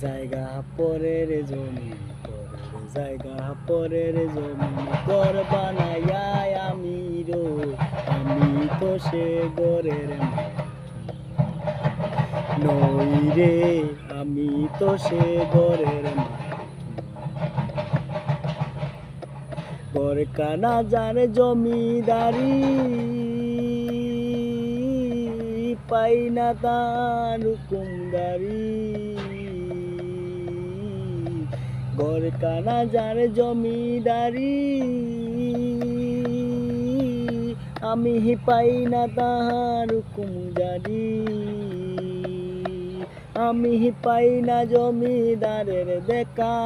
জায়গা পরের জমি, পরের জায়গা পরের জমি, ঘর বানাইয়া আমি রই, আমি তো সে ঘরের নই রে, আমি তো সে ঘরের ঘর কানা যার জমিদারি, পাই না তার হুকুমদারি। ঘর কানা যার জমিদারি, আমি পাই না তাহার হুকুমদারি। আমি পাই না জমিদারের দেখা,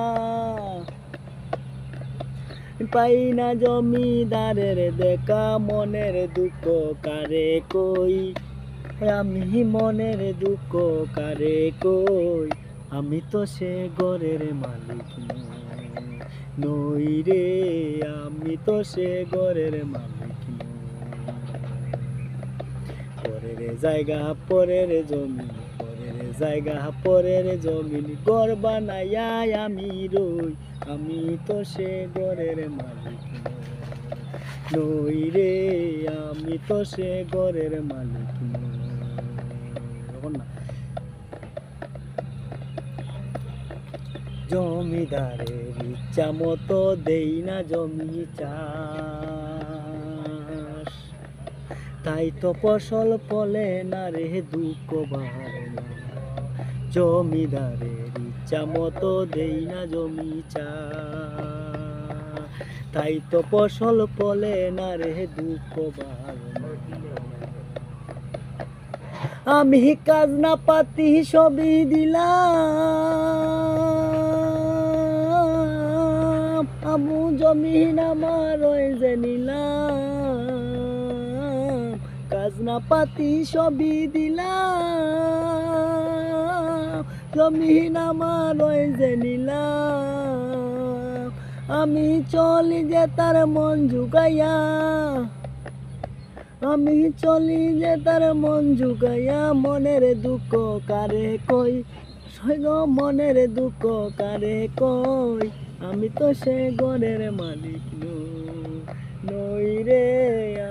পাই না জমিদারের দেখা, মনের দুঃখ কারে কই, আমি মনের দুঃখ কারে কই, আমি তো সে ঘরের মালিক নই রে, আমি তো সে ঘরের মালিক নই। পরের জায়গা পরের জমি, পরের জায়গা পরের জমিন, ঘর বানাইয়া আমি রই, আমি তো সে ঘরের মালিক নই রে, আমি তো সে ঘরের মালিক নই। জমিদারের ইচ্ছা মতো দেই না জমি চাষ, তাই তো ফসল ফলে না রে, দুঃখ বাড়ে না। জমিদারের ইচ্ছা মতো দেই না জমি চাষ, তাই তো ফসল ফলে না রে, দুঃখ বাড়ে না। আমি কাজ না পাতি সবই দিলাম, আমু জমিন আমার ওই যে নিলাম। কাজ না পাতি সবই দিলাম, জমিন আমার ওই যে নিলাম। আমি চলি যে তার মন জুগাইয়া, আমি চলি যে তার মন জুগাইয়া, মনের দুঃখ কারে কই, মনের দুঃখ কারে কই, আমি তো সে ঘরের মালিক নই রে,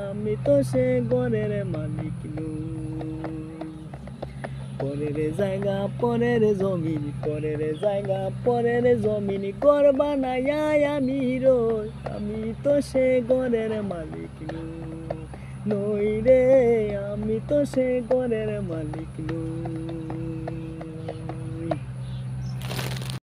আমি তো সে ঘরের মালিক নই। পরের জায়গা পরের জমিন, পরের জায়গা পরের জমিন, ঘর বানাইয়া আমি রই, আমি তো সে ঘরের মালিক নই রে, আমি তো সে ঘরের মালিক নই।